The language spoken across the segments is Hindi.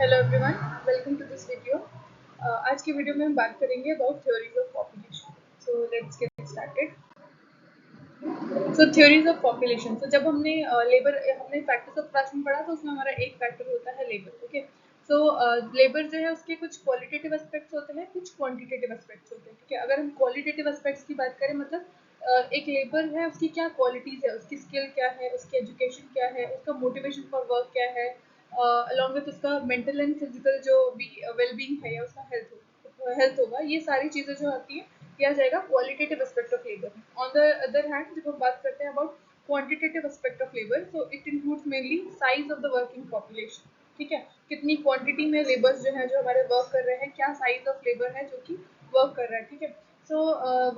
Hello everyone, welcome to this video. आज की वीडियो में हम बात करेंगे about theories of population. So let's get started. So theories of population. तो जब हमने हमने फैक्टर्स ऑफ प्रोडक्शन पढ़ा तो उसमें हमारा एक फैक्टर होता है लेबर। ओके, सो लेबर जो है उसके कुछ क्वालिटेटिव एस्पेक्ट्स होते हैं, कुछ क्वांटिटेटिव एस्पेक्ट्स होते हैं। ठीक है, अगर हम क्वालिटेटिव एस्पेक्ट्स की बात करें, मतलब एक लेबर है, उसकी क्या क्वालिटीज है, उसकी स्किल क्या है, उसकी एजुकेशन क्या है, उसका मोटिवेशन फॉर वर्क क्या है, अलॉन्ग विथ उसका मेंटल एंड फिजिकल जो भी वेलबींग है या उसका हेल्थ होगा, ये सारी चीज़ें जो आती हैं किया जाएगा qualitative aspect of labour. On the other hand जब हम बात करते हैं about quantitative aspect of labour, तो it includes mainly size of the working population. ठीक है, कितनी क्वांटिटी में लेबर्स जो है जो हमारे वर्क कर रहे हैं, क्या साइज ऑफ लेबर है जो कि वर्क कर रहा है। ठीक है, सो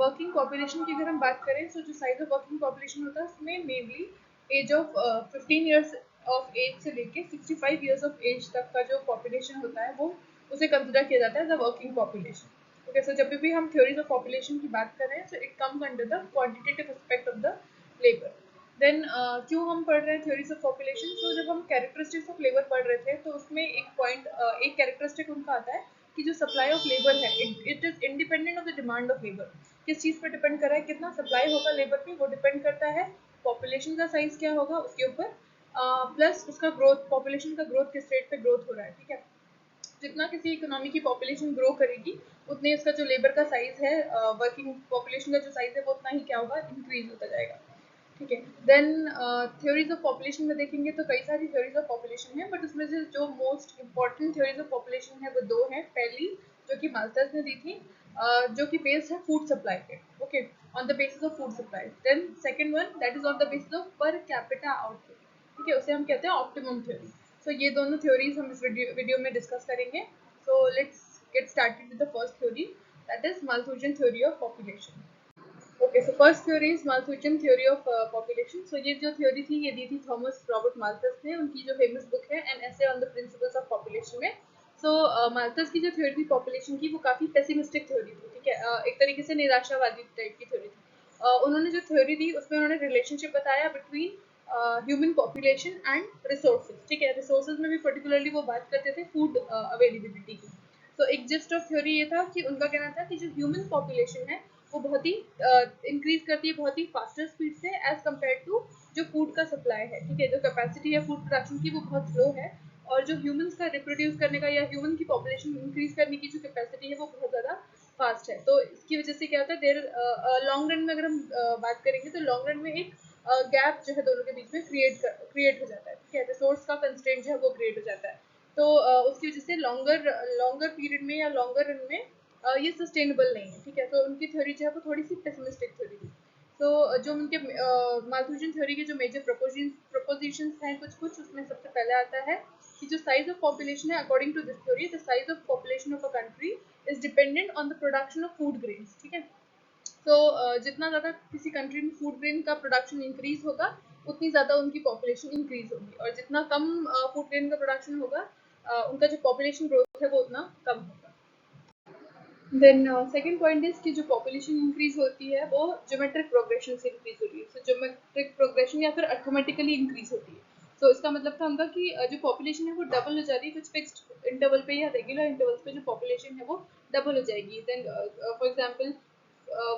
वर्किंग पॉपुलेशन की अगर हम बात करें, तो जो साइज ऑफ वर्किंग पॉपुलेशन होता है उसमें mainly age of 15 years of age से लेके 65 ईयर्स ऑफ एज तक का जो पॉपुलेशन होता है वो उसे कंसिडर किया जाता है द वर्किंग पॉपुलेशन। ओके, सो जब भी हम थ्योरीज ऑफ पॉपुलेशन की बात कर रहे हैं, so it comes under the quantitative aspect of the labour. Then क्यों हम पढ़ रहे हैं थ्योरीज ऑफ पॉपुलेशन? सो जब हम कैरेक्टरिस्टिक्स ऑफ लेबर पढ़ रहे थे, तो उसमें एक कैरेक्टरिस्टिक उनका आता है कि जो सप्लाई ऑफ लेबर है, it is independent of the demand of labour. किस चीज़ पर डिपेंड कर रहा है, कितना सप्लाई होगा लेबर पे, वो डिपेंड करता है पॉपुलेशन का साइज क्या होगा उसके ऊपर, प्लस उसका ग्रोथ, पॉपुलेशन का ग्रोथ किस रेट पे ग्रोथ हो रहा है। ठीक है, जितना किसी इकोनॉमी की पॉपुलेशन ग्रो करेगी, उतने इसका जो लेबर का साइज है, वर्किंग पॉपुलेशन का जो साइज है, वो उतना ही क्या होगा, इंक्रीज होता जाएगा। ठीक है, देन थ्योरीज ऑफ पॉपुलेशन में देखेंगे तो कई सारी थ्योरीज ऑफ पॉपुलेशन है, बट उसमें से जो most important theories of population है वो दो हैं। पहली जो कि माल्थस ने दी थी, जो कि बेस्ड है फूड सप्लाई पे। Okay, on the basis of food supply. Then second one that is on the basis of per capita output. ठीक है, उसे हम कहते हैं ऑप्टिमम थ्योरी। सो ये दोनों थ्योरीज हम इस वीडियो में डिस्कस करेंगे। So let's get started with the first theory, that is Malthusian theory of population. Okay, so first theory is Malthusian theory of population. सो ये जो थ्योरी थी ये दी थी थॉमस रॉबर्ट माल्थस ने, उनकी जो फेमस बुक है an essay on the principles of population में। सो माल्थस की जो थ्योरी थी पॉपुलेशन की, वो काफ़ी पेसिमिस्टिक थ्योरी थी। ठीक है, एक तरीके से निराशावादी टाइप की थ्योरी थी। उन्होंने जो थ्योरी दी उसमें उन्होंने रिलेशनशिप बताया between human population and resources. ठीक है, रिसोर्सेज में भी पर्टिकुलरली वो बात करते थे फूड अवेलेबिलिटी की। तो एक जिस्ट ऑफ थ्योरी ये था कि उनका कहना था कि जो ह्यूमन पॉपुलेशन है वो बहुत ही इंक्रीज करती है बहुत ही फास्टर स्पीड से एज कम्पेयर टू जो फूड का सप्लाई है। ठीक है, जो कैपेसिटी है फूड प्रोडक्शन की वो बहुत स्लो है, और जो ह्यूमंस का रिप्रोड्यूस करने का या ह्यूमन की पॉपुलेशन इंक्रीज करने की जो कैपेसिटी है वो बहुत ज़्यादा फास्ट है। तो इसकी वजह से क्या होता है, देर लॉन्ग रन में अगर हम बात करेंगे तो लॉन्ग रन में एक गैप जो है दोनों के बीच में क्रिएट हो जाता है। ठीक है, रिसोर्स का कंस्ट्रेंट जो है वो क्रिएट हो जाता है। तो उसकी वजह से लॉन्गर पीरियड में या लॉन्गर रन में ये सस्टेनेबल नहीं है। ठीक है, तो उनकी थ्योरी जो है वो थोड़ी सी पेसिमिस्टिक थ्योरी थी। तो जो उनके माल्थुजियन थ्योरी के जो मेजर प्रपोजिशंस हैं कुछ कुछ, उसमें सबसे पहले आता है कि जो साइज ऑफ पॉपुलेशन है, according to this theory the size of population of a country is dependent on the production of food grains. ठीक है, तो जितना ज़्यादा किसी कंट्री में फूड ग्रेन का प्रोडक्शन इंक्रीज होगा, उतनी ज़्यादा उनकी पॉपुलेशन इंक्रीज होगी, और जितना कम फूड ग्रेन का प्रोडक्शन होगा, उनका जो पॉपुलेशन ग्रोथ है वो उतना कम होगा। देन सेकंड पॉइंट इज कि जो पॉपुलेशन इंक्रीज होती है वो ज्योमेट्रिक प्रोग्रेशन से इंक्रीज होती है। सो ज्योमेट्रिक प्रोग्रेशन या फिर अर्थमेटिकली इंक्रीज होती है। तो इसका मतलब था उनका कि जो पॉपुलेशन है वो डबल हो जाती है, कुछ फिक्स्ड इंटरवल पे या रेगुलर इंटरवल्स पे जो पॉपुलेशन है वो डबल हो जाएगी। Then for example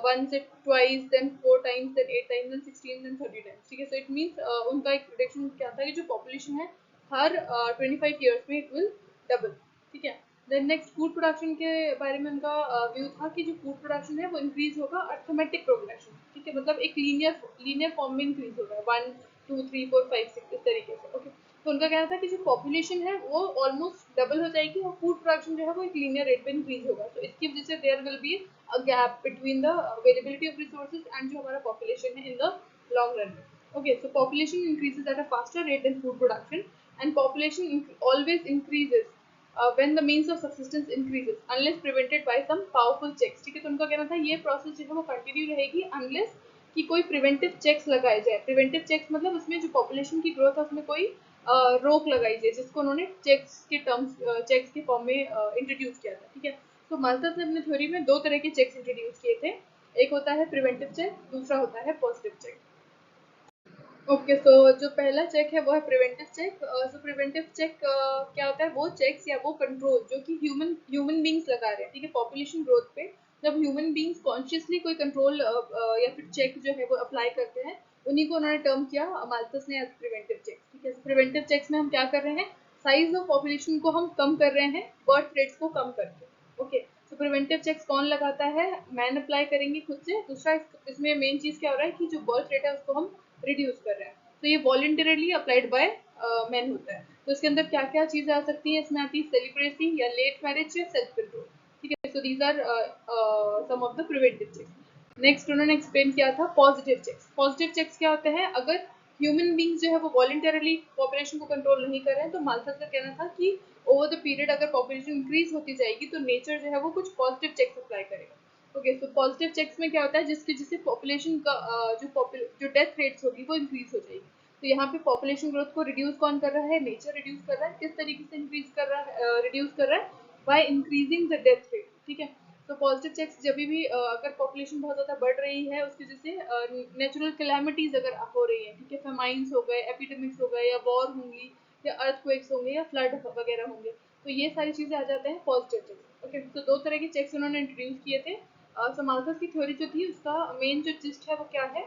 once it twice then 4 times then 8 times then 16 then 30 times। ठीक है, सो इट मीन्स उनका एक प्रोडिक्शन क्या था कि जो पॉपुलेशन है हर 25 ईयर्स में इट विल डबल। ठीक है, देन नेक्स्ट फूड प्रोडक्शन के बारे में उनका व्यू था कि जो फूड प्रोडक्शन है वो इंक्रीज होगा अर्थमेटिक प्रोग्रेशन। ठीक है, मतलब एक लीनियर फॉर्म में इंक्रीज होगा 1 2 3 4 5 6 इस तरीके से। ओके, तो उनका कहना था कि जो पॉपुलेशन है वो ऑलमोस्ट डबल हो जाएगी और फूड प्रोडक्शन जो है वो एक लीनियर रेट पे इंक्रीज होगा। तो इसकी वजह से there will be a gap between the availability of resources and जो हमारा पॉपुलेशन है इन द लॉन्ग रन में। Okay, so population increases at a faster rate than food production and population always increases when the means of subsistence increases unless prevented by some powerful checks। ठीक है, तो उनका कहना था ये प्रोसेस जो है वो कंटिन्यू रहेगी unless कि कोई प्रिवेंटिव चेक्स लगाए जाए। प्रिवेंटिव चेक्स मतलब उसमें जो पॉपुलेशन की ग्रोथ है उसमें कोई रोक लगाई जाए, जिसको उन्होंने चेक्स के फॉर्म में इंट्रोड्यूस किया था। ठीक है, तो माल्थस ने अपने थ्योरी में दो तरह के चेक्स इंट्रोड्यूस किए थे। एक होता है प्रिवेंटिव चेक, दूसरा होता है पॉजिटिव चेक। ओके, सो जो पहला चेक है वो है प्रिवेंटिव चेक। सो प्रिवेंटिव चेक क्या होता है, वो चेक्स या वो कंट्रोल जो कि ह्यूमन बींग्स लगा रहे हैं, ठीक है, पॉपुलेशन ग्रोथ पे। जब ह्यूमन बींग्स कॉन्शियसली कोई कंट्रोल या फिर चेक जो है वो अप्लाई करते हैं, उन्हीं को उन्होंने टर्म किया माल्थस ने एज प्रिवेंटिव चेक्स, ठीक है। प्रिवेंटिव चेक्स में हम क्या कर रहे हैं, साइज ऑफ पॉपुलेशन को हम कम कर रहे हैं बर्थ रेट्स को कम करके। ओके, तो प्रिवेंटिव चेक्स कौन लगाता है, मैन अप्लाई करेंगे खुद से। दूसरा इसमें मेन चीज क्या हो रहा है कि जो बर्थ रेट है उसको हम रिड्यूस कर रहे हैं, तो ये वॉलंटरली अप्लाइड बाय मैन होता है। तो इसके अंदर क्या क्या चीजें आ सकती हैं, इसमें आती है सेलिब्रेसी या लेट मैरिज या सेल्फ कंट्रोल, ठीक है। So these are some of the preventive checks. Next उन्होंने एक्सप्लेन किया था पॉजिटिव चेक्स। पॉजिटिव चेक्स क्या होते हैं, अगर ह्यूमन बींग्स जो है वो वॉलंटरली पॉपुलेशन को कंट्रोल नहीं कर रहे हैं, तो माल्थस का कहना था कि ओवर द पीरियड अगर पॉपुलेशन इंक्रीज होती जाएगी तो नेचर जो है वो कुछ पॉजिटिव चेक्स अप्लाई करेगा। ओके, तो पॉजिटिव चेक्स में क्या होता है, जिससे पॉपुलेशन का जो डेथ रेट्स होगी वो इंक्रीज हो जाएगी। तो यहाँ पे पॉपुलेशन ग्रोथ को रिड्यूस कौन कर रहा है, नेचर रिड्यूस कर रहा है। किस तरीके से इंक्रीज कर रहा है, रिड्यूस कर रहा है, by increasing the death rate, ठीक है। तो पॉजिटिव चेक्स जब भी अगर पॉपुलेशन बहुत ज्यादा बढ़ रही है, उसकी वजह से नेचुरल कैलामिटीज अगर हो रही है, ठीक है, फेमाइंस हो गए, एपिडेमिक्स हो गए, या वॉर होंगी, या अर्थक्वेक्स होंगे, या फ्लड वगैरह होंगे, तो ये सारी चीजें आ जाते हैं पॉजिटिव चेक्स। ओके, तो दो तरह के चेक्स उन्होंने इंट्रोड्यूस किए थे। सो माल्थस की थ्योरी जो थी उसका मेन जो जिस्ट है वो क्या है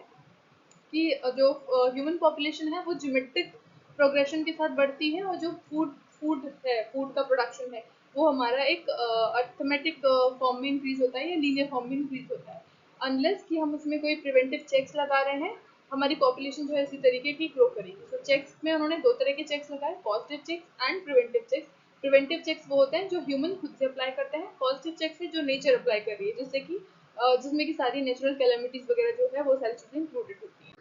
कि जो ह्यूमन पॉपुलेशन है वो जियोमेट्रिक प्रोग्रेशन के साथ बढ़ती है, और जो फूड फूड है, फूड का प्रोडक्शन है, वो हमारा एक अर्थमेटिक फॉर्म में इंक्रीज होता है या लीनियर फॉर्म में इंक्रीज होता है। अनलेस कि हम उसमें कोई प्रिवेंटिव चेक्स लगा रहे हैं, हमारी पॉपुलेशन जो है इसी तरीके की ग्रो करेगी। तो चेक्स में उन्होंने दो तरह के चेक्स लगाए, positive checks and preventive checks. Preventive checks वो होते हैं जो ह्यूमन खुद से अप्लाई करते हैं, पॉजिटिव चेक्स है जो नेचर अप्लाई कर रही है, जिससे कि जिसमें कि सारी नेचुरल कैलेमिटीज वगैरह जो है वो सारी चीजें इंक्लूडेड होती हैं।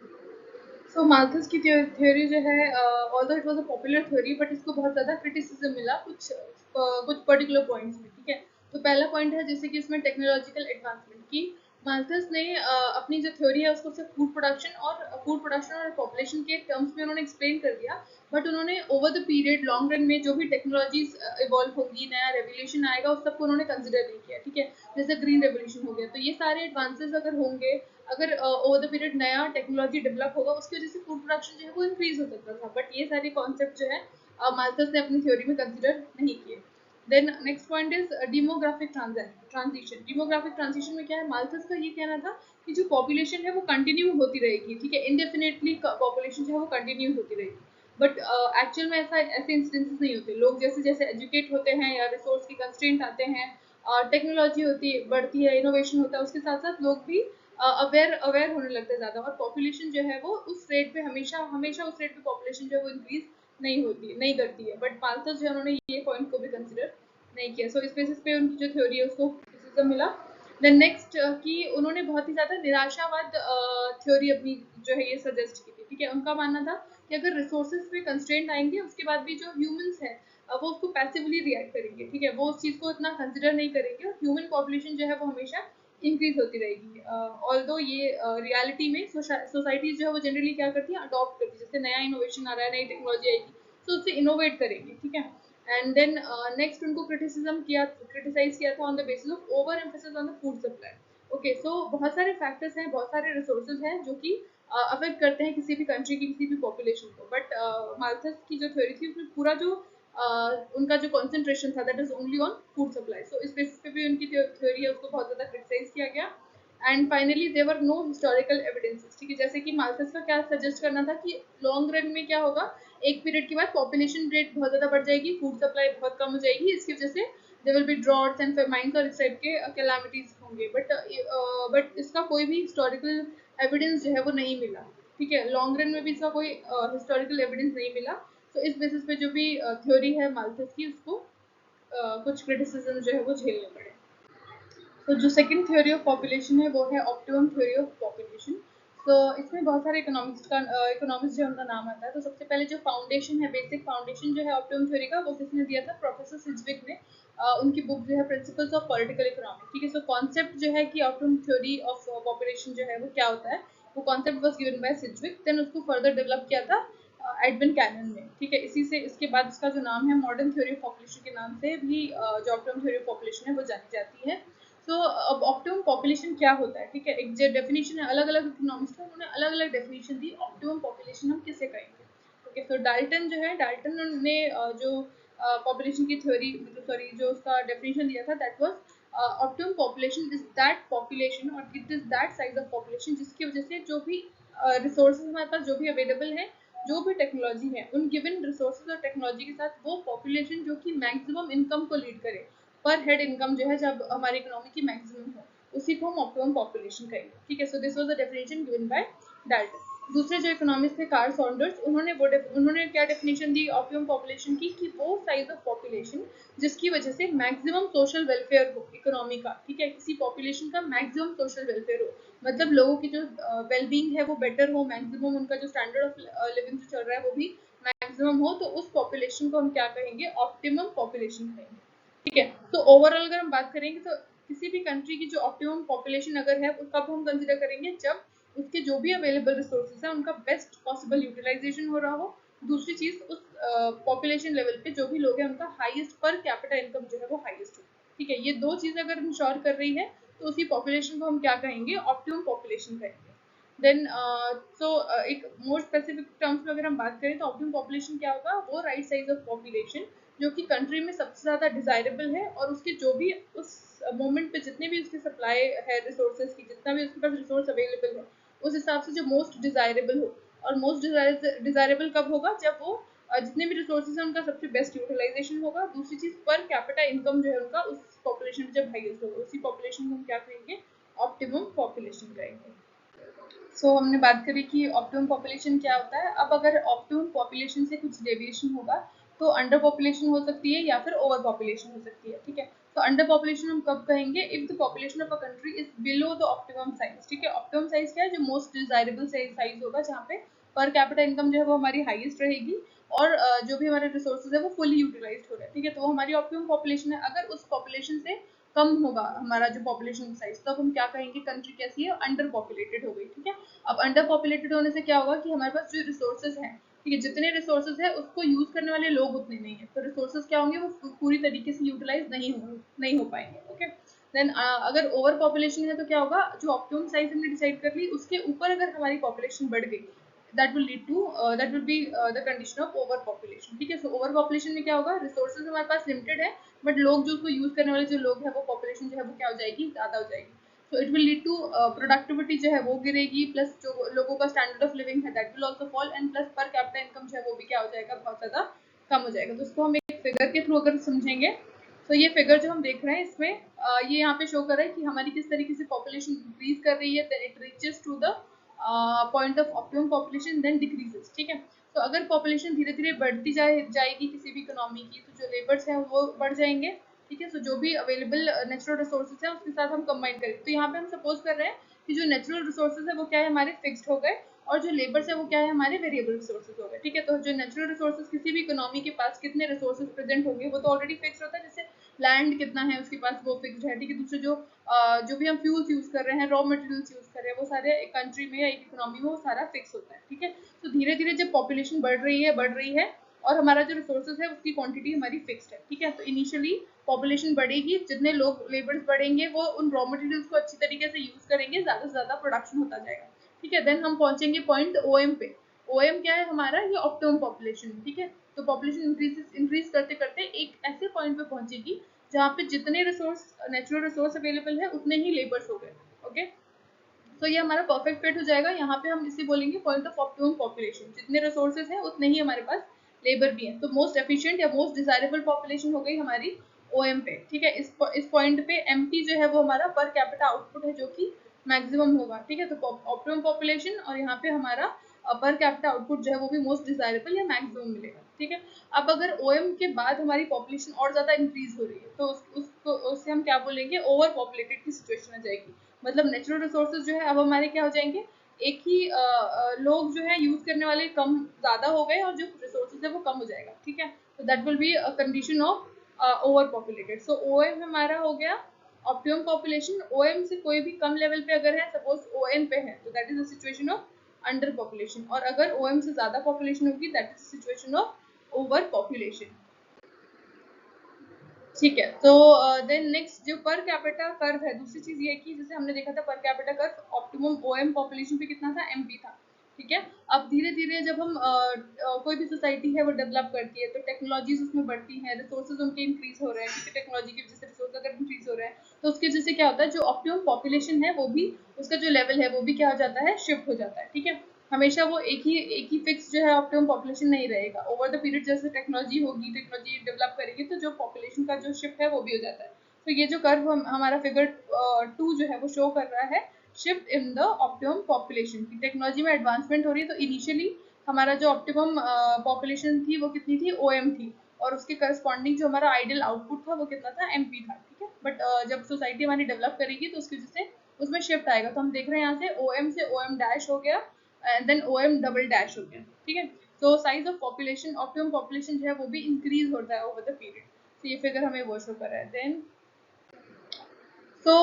सो माल्थस की थ्योरी जो है, although it was a popular theory, but इसको बहुत ज़्यादा क्रिटिसिज्म मिला कुछ पर्टिकुलर पॉइंट्स में, ठीक है। तो पहला पॉइंट है जैसे कि इसमें टेक्नोलॉजिकल एडवांसमेंट की। माल्थस ने अपनी जो थ्योरी है उसको सिर्फ फूड प्रोडक्शन और पॉपुलेशन के टर्म्स में उन्होंने एक्सप्लेन कर दिया, बट उन्होंने over the period long run में जो भी टेक्नोलॉजीज इवॉल्व होंगी, नया रेवोल्यूशन आएगा, उस सबको उन्होंने कंसिडर नहीं किया, ठीक है। जैसे ग्रीन रेवोल्यूशन हो गया, तो ये सारे एडवांसेस अगर होंगे, अगर ओवर द पीरियड नया टेक्नोलॉजी डेवलप होगा, उसकी वजह से फूड प्रोडक्शन जो है वो इंक्रीज हो सकता था, बट ये सारे कॉन्सेप्ट जो है माल्थस ने अपनी थ्योरी में कंसिडर नहीं किए। Then next point is demographic transition. Demographic transition में क्या है, माल्थस का ये कहना था कि जो पॉपुलेशन है वो कंटिन्यू होती रहेगी, ठीक है, इंडेफिनेटली पॉपुलेशन जो है वो कंटिन्यू होती रहेगी, बट एक्चुअल में ऐसे इंस्टेंसेस नहीं होते। लोग जैसे जैसे एजुकेट होते हैं या रिसोर्स की कंस्ट्रेंट आते हैं, टेक्नोलॉजी होती बढ़ती है, इनोवेशन होता है, उसके साथ साथ लोग भी अवेयर अवेयर होने लगते हैं ज़्यादा, और पॉपुलेशन जो है वो उस रेट पे हमेशा हमेशा उस रेट पे पॉपुलेशन जो है वो इंक्रीज नहीं करती है। बट माल्थस जो है उन्होंने ये पॉइंट को भी कंसिडर नहीं किया। सो इस बेसिस पे उनकी जो थ्योरी है उसको क्रिटिसिज्म मिला। देन नेक्स्ट कि उन्होंने बहुत ही ज़्यादा निराशावाद थ्योरी अपनी जो है ये सजेस्ट की थी, ठीक है। उनका मानना था कि अगर रिसोर्सेज पे कंस्ट्रेंट आएंगे, उसके बाद भी जो ह्यूमंस हैं वो उसको पैसिवली रिएक्ट करेंगे, ठीक है, वो उस चीज़ को इतना कंसिडर नहीं करेंगे, और ह्यूमन पॉपुलेशन जो है वो हमेशा इंक्रीज होती रहेगी। ऑल्दो ये रियलिटी में सोसाइटीज जो है वो जनरली क्या करती है, अडॉप्ट करती है, जैसे नया इनोवेशन आ रहा है, नई टेक्नोलॉजी आएगी, तो उससे इनोवेट करेंगे, ठीक है। एंड देन नेक्स्ट उनको क्रिटिसाइज किया था on the basis of over emphasis on the food supply. Okay, so बहुत सारे फैक्टर्स हैं, बहुत सारे रिसोर्सेज हैं जो कि अफेक्ट करते हैं किसी भी कंट्री की, किसी भी पॉपुलेशन को, बट माल्थस की जो थ्योरी थी उसमें पूरा जो उनका जो कंसंट्रेशन था that is only on food supply. So इस बेसिस पे भी उनकी थ्योरी है उसको बहुत ज़्यादा क्रिटिसाइज किया गया। And finally there no historical evidences, ठीक है। जैसे कि माल्थस का क्या सजेस्ट करना था कि लॉन्ग रन में क्या होगा, एक पीरियड के बाद पॉपुलेशन रेट बहुत ज़्यादा बढ़ जाएगी, फूड सप्लाई बहुत कम हो जाएगी, इसकी वजह से there will be droughts and famines और इस टाइप के कैलामिटीज होंगे, बट इसका कोई भी हिस्टोरिकल एविडेंस जो है वो नहीं मिला, ठीक है। लॉन्ग रन में भी इसका कोई हिस्टोरिकल एविडेंस नहीं मिला। तो इस बेसिस पे जो भी थ्योरी है माल्थस की, उसको कुछ क्रिटिसिज्म जो है वो झेलने पड़े। तो जो सेकंड थ्योरी ऑफ पॉपुलेशन है वो है ऑप्टिमम थ्योरी ऑफ पॉपुलेशन। तो इसमें बहुत सारे इकोनॉमिस्ट जो उनका नाम आता है। तो सबसे पहले जो फाउंडेशन है, बेसिक फाउंडेशन जो है ऑप्टिमम थ्योरी का, वो किसने दिया था, प्रोफेसर सिज्विक ने। उनकी बुक जो है प्रिंसिपल्स ऑफ पॉलिटिकल इकोनॉमी, ठीक है। सो कॉन्सेप्ट जो है कि ऑप्टिमम थ्योरी ऑफ पॉपुलेशन जो है वो क्या होता है, वो concept was given by Sidgwick. Then उसको फर्दर डेवलप किया था एडविन कैनन ने, ठीक है। इसी से इसके बाद इसका जो नाम है मॉडर्न थ्योरी ऑफ पॉपुलेशन के नाम से भी जो ऑप्टिमम थ्योरी ऑफ पॉपुलेशन है वो जानी जाती है। तो अब ऑप्टिमम पॉपुलेशन क्या होता है, ठीक है, एक जो डेफिनेशन है, अलग अलग इकोनॉमिस्ट है उन्होंने अलग अलग डेफिनेशन दी ऑप्टिमम पॉपुलेशन हम किसे कहेंगे। ओके, तो डाल्टन जो है, डाल्टन ने जो पॉपुलेशन की थ्योरी, सॉरी जो उसका डेफिनेशन दिया था, that was optimum population is that population और it is that size of population जिसकी वजह से जो भी रिसोर्सेज हमारे पास जो भी अवेलेबल है, जो भी टेक्नोलॉजी है, उन गिवन रिसोर्सेज और टेक्नोलॉजी के साथ वो पॉपुलेशन जो कि मैक्सिमम इनकम को लीड करे, पर हेड इनकम जो है जब हमारी इकोनॉमी की मैक्सिमम हो, उसी को हम ऑप्टिमम पॉपुलेशन कहेंगे, ठीक है। So this was the definition given by Dalton. दूसरे जो इकोनॉमिस्ट थे कार्ल सॉन्डर्स, उन्होंने क्या डेफिनेशन दी ऑप्टिमम पॉपुलेशन की, कि वो साइज ऑफ पॉपुलेशन जिसकी वजह से मैक्सिमम सोशल वेलफेयर हो इकोनॉमी का, ठीक है, किसी पॉपुलेशन का मैक्सिमम सोशल वेलफेयर हो, मतलब लोगों की जो वेलबींग है वो बेटर हो, मैक्सिमम उनका जो स्टैंडर्ड ऑफ लिविंग जो चल रहा है वो भी मैक्सिमम हो, तो उस पॉपुलेशन को हम क्या कहेंगे, ऑप्टिमम पॉपुलेशन कहेंगे, ठीक है। तो ओवरऑल अगर हम बात करेंगे तो किसी भी कंट्री की जो ऑप्टिमम पॉपुलेशन अगर है, कब हम कंसिडर करेंगे, जब उसके जो भी अवेलेबल रिसोर्सेज है उनका बेस्ट पॉसिबल यूटिलाइजेशन हो रहा हो। दूसरी चीज, उस पॉपुलेशन लेवल पे जो भी लोग हैं उनका हाईएस्ट पर कैपिटा इनकम जो है वो हाईएस्ट हो, ठीक है। ये दो चीजें अगर इंश्योर कर रही है तो उसी पॉपुलेशन को हम क्या कहेंगे, ऑप्टिमम पॉपुलेशन कहेंगे। देन एक मोर स्पेसिफिक टर्म्स में अगर हम बात करें तो ऑप्टिमम पॉपुलेशन क्या होगा, वो राइट साइज ऑफ पॉपुलेशन जो कि कंट्री में सबसे ज़्यादा डिजायरेबल है और उसके जो भी उस मोमेंट पे जितने भी उसके सप्लाई है रिसोर्सेज की, जितना भी उसके पास रिसोर्स अवेलेबल है, उस हिसाब से जो मोस्ट डिजायरेबल हो। और मोस्ट डिजायरेबल कब होगा, जब वो जितने भी रिसोर्सेज हैं उनका सबसे बेस्ट यूटिलाइजेशन होगा। दूसरी चीज, पर कैपिटा इनकम जो है उनका उस पॉपुलेशन में जब हाईएस्ट होगा, उसी पॉपुलेशन को हम क्या कहेंगे, ऑप्टिमम पॉपुलेशन कहेंगे। सो हमने बात करी कि ऑप्टिमम पॉपुलेशन क्या होता है। अब अगर ऑप्टिमम पॉपुलेशन से कुछ डेविएशन होगा तो अंडर पॉपुलेशन हो सकती है या फिर ओवर पॉपुलेशन हो सकती है, ठीक है। तो अंडर पॉपुलेशन हम कब कहेंगे, if the population of a country is below the optimum size, ठीक है। ऑप्टिमम साइज क्या है, जो मोस्ट डिजायरेबल साइज होगा, जहाँ पे पर कैपिटा इनकम जो है वो हमारी हाईएस्ट रहेगी और जो भी हमारे रिसोर्सेज है वो फुली यूटिलाइज हो रहा है, ठीक है। तो वो हमारी ऑप्टिमम पॉपुलेशन है। अगर उस पॉपुलेशन से कम होगा हमारा जो पॉपुलेशन साइज, तो अब हम क्या कहेंगे, कंट्री कैसी है, अंडर पॉपुलेटेड हो गई, ठीक है। अब अंडर पॉपुलेटेड होने से क्या होगा कि हमारे पास जो रिसोर्सेज हैं, ठीक है, जितने रिसोर्सेज है उसको यूज करने वाले लोग उतने नहीं है, तो रिसोर्सेज क्या होंगे, वो पूरी तरीके से यूटिलाइज नहीं हो पाएंगे, ओके। देन अगर ओवर पॉपुलेशन है तो क्या होगा, जो ऑप्टिमम साइज हमने डिसाइड कर ली उसके ऊपर अगर हमारी पॉपुलेशन बढ़ गई, that will be the condition of overpopulation, ठीक है। सो ओवरपॉपुलेशन में क्या होगा, रिसोर्सेज हमारे पास लिमिटेड है बट लोग जो उसको यूज करने वाले जो लोग हैं वो पॉपुलेशन जो है वो क्या हो जाएगी, ज्यादा हो जाएगी। So it will lead to productivity जो है वो गिरेगी, प्लस जो लोगों का स्टैंडर्ड ऑफ लिविंग है that will also fall, and plus per capita income जो है वो भी क्या हो जाएगा, बहुत ज्यादा कम हो जाएगा। तो इसको हम एक फिगर के थ्रू अगर समझेंगे तो ये फिगर जो हम देख रहे हैं इसमें ये यहाँ पे शो कर रहा है कि हमारी किस तरीके से पॉपुलेशन इंक्रीज कर रही है, then it reaches to the point of optimum population then decreases, ठीक है। तो अगर पॉपुलेशन धीरे धीरे बढ़ती जाएगी किसी भी इकोनॉमी की, तो जो लेबर्स हैं वो बढ़ जाएंगे, ठीक है। सो जो भी अवेलेबल नेचुरल रिसोर्सेज है उसके साथ हम कंबाइन करें, तो यहाँ पे हम सपोज कर रहे हैं कि जो नेचुरल रिसोर्सेज है वो क्या है, हमारे फिक्स्ड हो गए, और जो लेबर्स है वो क्या है, हमारे वेरिएबल रिसोर्सेज हो गए, ठीक है। तो जो नेचुरल रिसोर्सेज किसी भी इकोनॉमी के पास कितने रिसोर्सेज प्रेजेंट होंगे वो तो ऑलरेडी फिक्स होता है, जैसे लैंड कितना है उसके पास वो फिक्स्ड है, ठीक है। दूसरे जो भी हम फ्यूल्स यूज कर रहे हैं, रॉ मटेरियल्स यूज कर रहे हैं, वो सारे एक कंट्री में या एक इकोनॉमी में वो सारा फिक्स होता है, ठीक है। तो धीरे धीरे जब पॉपुलेशन बढ़ रही है और हमारा जो रिसोर्सेज है उसकी क्वांटिटी हमारी फिक्स्ड है, ठीक है। तो इनिशियली पॉपुलेशन बढ़ेगी, जितने लोग लेबर्स बढ़ेंगे वो उन रॉ मटेरियल्स को अच्छी तरीके से यूज करेंगे, ज्यादा से ज्यादा प्रोडक्शन होता जाएगा, ठीक है। देन हम पहुंचेंगे पॉइंट ओएम पे। ओएम क्या है हमारा, ये ऑप्टिमम पॉपुलेशन, ठीक है। तो पॉपुलेशन इंक्रीज करते करते एक ऐसे पॉइंट पे पहुंचेगी जहाँ पे जितने नेचुरल रिसोर्स अवेलेबल है उतने ही लेबर्स हो गए, ओके। तो ये हमारा परफेक्ट फिट हो जाएगा। यहाँ पे हम इसे बोलेंगे पॉइंट ऑफ ऑप्टिमम पॉपुलेशन, जितने रिसोर्सेज हैं उतने ही हमारे पास लेबर भी है। तो मोस्ट एफिशिएंट या मोस्ट डिजायरेबल पॉपुलेशन हो गई हमारी ओएम पे, ठीक है। इस पॉइंट पे एमपी जो है वो हमारा पर कैपिटा आउटपुट है जो कि मैक्सिमम होगा, ठीक है। तो ऑप्टिमम पॉपुलेशन और यहाँ पे हमारा पर कैपिटा आउटपुट जो है वो भी मोस्ट डिजायरेबल या मैक्सिमम मिलेगा, ठीक है। अब अगर ओएम के बाद हमारी पॉपुलेशन और ज्यादा इंक्रीज हो रही है तो उससे हम क्या बोलेंगे, ओवर पॉपुलेटेड की सिचुएशन आ जाएगी। मतलब नेचुरल रिसोर्सेज जो है अब हमारे क्या हो जाएंगे, एक ही लोग जो है यूज करने वाले कम ज्यादा हो गए और जो रिसोर्सेज है वो कम हो जाएगा, ठीक है। तो that will be a condition of over populated. So OM हमारा हो गया ऑप्टिमम पॉपुलेशन। ओएम से कोई भी कम लेवल पे अगर है, सपोज ओएन पे है, तो that is the situation of under population, और अगर ओएम से ज्यादा पॉपुलेशन होगी that is situation of over population. ठीक है। तो देन नेक्स्ट जो पर कैपिटा कर्व है, दूसरी चीज ये कि जैसे हमने देखा था per capita curve optimum OM population पे कितना था, एमपी था। ठीक है। अब धीरे धीरे जब हम कोई भी सोसाइटी है वो डेवलप करती है तो टेक्नोलॉजीज उसमें बढ़ती हैं, रिसोर्सेज उनके इंक्रीज हो रहे हैं, क्योंकि टेक्नोलॉजी की वजह से रिसोर्स अगर इंक्रीज हो रहे हैं तो उसकी वजह से क्या होता है, जो ऑप्टिमम पॉपुलेशन है वो भी, उसका जो लेवल है वो भी क्या हो जाता है, शिफ्ट हो जाता है। ठीक है। हमेशा वो एक ही फिक्स जो है ऑप्टिमम पॉपुलेशन नहीं रहेगा। ओवर द पीरियड जैसे टेक्नोलॉजी होगी, टेक्नोलॉजी डेवलप करेगी तो जो पॉपुलेशन का जो शिफ्ट है वो भी हो जाता है। तो ये जो कर्व हमारा फिगर 2 जो है वो शो कर रहा है shift in the optimum population की। टेक्नोलॉजी में एडवांसमेंट हो रही है तो इनिशियली हमारा जो ऑप्टिमम पॉपुलेशन थी वो कितनी थी, ओएम थी, और उसके करस्पॉन्डिंग जो हमारा आइडियल आउटपुट था वो कितना था, एमपी था। ठीक है। बट जब सोसाइटी हमारी डेवलप करेगी तो उसकी वजह से उसमें शिफ्ट आएगा। तो हम देख रहे हैं यहाँ से ओएम से ओएम डैश हो गया and then OM double dash हो गया। ठीक है। तो size of population, optimum population जो है वो भी इंक्रीज होता है ओवर द पीरियड। तो ये फिगर हमें वो शो कर रहा है। देन तो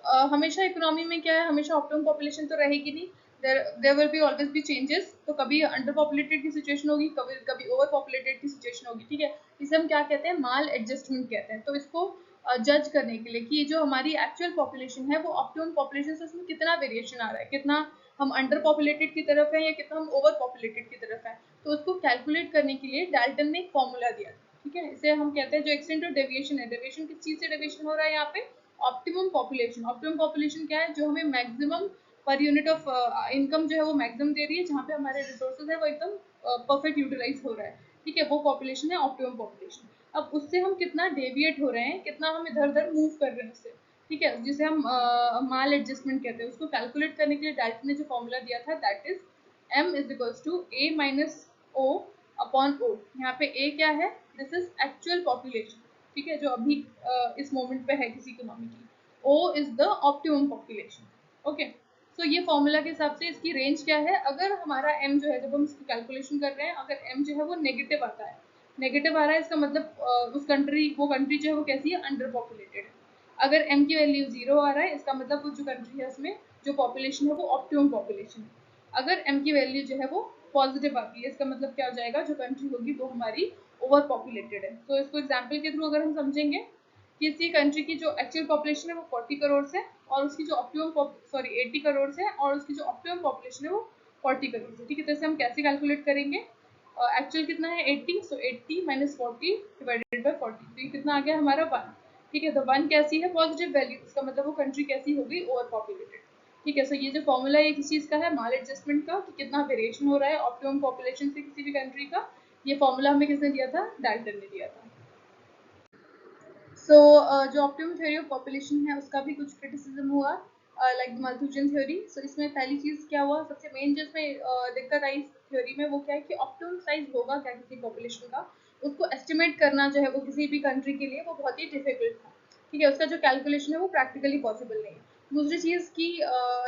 हमेशा इकोनॉमी में क्या है, हमेशा ऑप्टिमम पॉपुलेशन तो रहेगी नहीं, there will be always be changes. तो कभी अंडर पॉपुलेटेड की सिचुएशन होगी, कभी कभी ओवर पॉपुलेटेड की सिचुएशन होगी। ठीक है। इसे हम क्या कहते हैं, माल एडजस्टमेंट कहते हैं। तो इसको जज करने के लिए कि जो हमारी एक्चुअल पॉपुलेशन है वो ऑप्टिमम पॉपुलेशन से उसमें कितना वेरिएशन आ रहा है, कितना हम अंडर पॉपुलेटेड की तरफ है या कितना हम ओवर पॉपुलेटेड की तरफ है, तो उसको कैलकुलेट करने के लिए डाल्टन ने एक फॉर्मूला दिया था। ठीक है। इसे हम कहते हैं जो एक्सटेंट ऑफ डेविएशन है, डेविएशन किस चीज से डेविएशन हो रहा है यहाँ पे, ऑप्टिमम पॉपुलेशन। ऑप्टिमम पॉपुलेशन क्या है, जो हमें maximum per unit of income जो है वो मैक्सिमम दे रही है, जहाँ पे हमारे रिसोर्सेज है वो एकदम परफेक्ट यूटिलाइज हो रहा है। ठीक है। वो पॉपुलेशन है ऑप्टिमम पॉपुलेशन। अब उससे हम कितना डेविएट हो रहे हैं, कितना हम इधर उधर मूव कर रहे हैं उससे। ठीक है। जिसे हम माल एडजस्टमेंट कहते हैं। उसको कैलकुलेट करने के लिए डाल्टन ने जो फॉर्मूला दिया था, that is m is equals to a minus o upon o। यहाँ पे a क्या है, दिस इज एक्चुअल पॉपुलेशन। ठीक है। जो अभी इस मोमेंट पे है किसी इकोनॉमी की। o is the optimum population. Okay. So ये फॉर्मूला के हिसाब से इसकी रेंज क्या है, अगर हमारा m जो है, जब हम इसकी कैलकुलेशन कर रहे हैं, अगर m जो है वो नेगेटिव आता है, नेगेटिव आ रहा है, इसका मतलब उस कंट्री, वो कंट्री जो है वो कैसी है, अंडर पॉपुलेटेड है। अगर m की वैल्यू 0 आ रहा है, इसका मतलब वो जो कंट्री है उसमें जो पॉपुलेशन है वो ऑप्टिमम पॉपुलेशन है। अगर m की वैल्यू जो है वो पॉजिटिव आती है, इसका मतलब क्या हो जाएगा, जो कंट्री होगी वो हमारी ओवर पॉपुलेटेड है। तो इसको एग्जाम्पल के थ्रू अगर हम समझेंगे, किसी कंट्री की जो एक्चुअल पॉपुलेशन है वो 40 करोड़ से, और उसकी जो ऑप्टिमम, सॉरी 80 करोड़ से, और उसकी जो ऑप्टिमम पॉपुलेशन है वो 40 करोड़ से। ठीक है। तो इसे हम कैसे कैलकुलेट करेंगे, एक्चुअल कितना है 80, सो 80 माइनस 40 डिवाइडेड बाय 40, तो ये कितना आ गया हमारा 1। ठीक है। तो 1 कैसी है, पॉजिटिव वैल्यू, इसका मतलब वो कंट्री कैसी हो गई, ओवर पॉपुलेटेड। ठीक है। सो ये जो फॉर्मूला है किस चीज़ का है, माल एडजस्टमेंट का, कि कितना वेरिएशन हो रहा है ऑप्टिमम पॉपुलेशन से किसी भी कंट्री का। ये फॉर्मूला हमें किसने दिया था, डाल्टन ने दिया था। सो जो ऑप्टिमम थ्योरी ऑफ पॉपुलेशन है उसका भी कुछ क्रिटिसिज्म हुआ, लाइक माल्थुजियन थ्योरी। सो इसमें पहली चीज़ क्या हुआ, सबसे मेन जो इसमें दिक्कत आई थ्योरी में, वो क्या है कि ऑप्टिमम साइज होगा क्या किसी पॉपुलेशन का, उसको एस्टिमेट करना जो है वो किसी भी कंट्री के लिए वो बहुत ही डिफिकल्ट था। ठीक है। उसका जो कैलकुलेशन है वो प्रैक्टिकली पॉसिबल नहीं है। दूसरी चीज़ की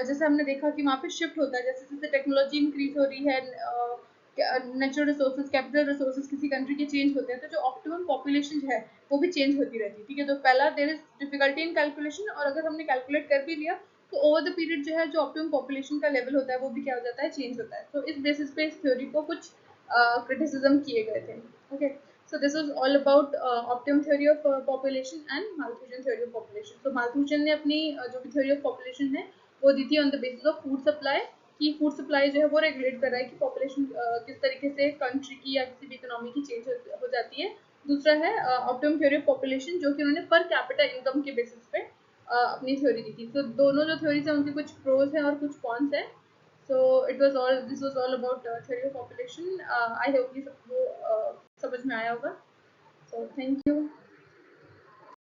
जैसे हमने देखा कि वहाँ पे शिफ्ट होता है, जैसे जैसे टेक्नोलॉजी इंक्रीज हो रही है, नेचुरल रिसोर्सेज, कैपिटल रिसोर्सेज किसी कंट्री के चेंज होते हैं, तो जो ऑप्टिमम पॉपुलेशन है वो भी चेंज होती रहती है। ठीक है। तो पहला there is difficulty in calculation, और अगर हमने कैलकुलेट कर भी लिया तो ओवर द पीरियड जो है जो ऑप्टिमम पॉपुलेशन का लेवल होता है वो भी क्या हो जाता है, चेंज होता है। तो इस बेसिस पे इस थ्योरी को कुछ क्रिटिसिज्म किए गए थे। Okay. So this is all about optimum theory of population and Malthusian theory of population. So Malthusian ने अपनी जो भी theory of population है वो दी थी on the basis of food supply, कि फूड सप्लाई जो है वो रेगुलेट कर रहा है कि पॉपुलेशन किस तरीके से कंट्री की या किसी भी इकोनॉमी की चेंज हो जाती है। दूसरा है ऑप्टिमम थ्योरी ऑफ पॉपुलेशन, जो कि उन्होंने पर कैपिटा इनकम के बेसिस पे अपनी थ्योरी दी थी। तो दोनों जो थ्योरीज है उनके कुछ प्रोज हैं और कुछ कॉन्स हैं। So this was all about theory of population. I hope ये सबको समझ में आया होगा। So thank you.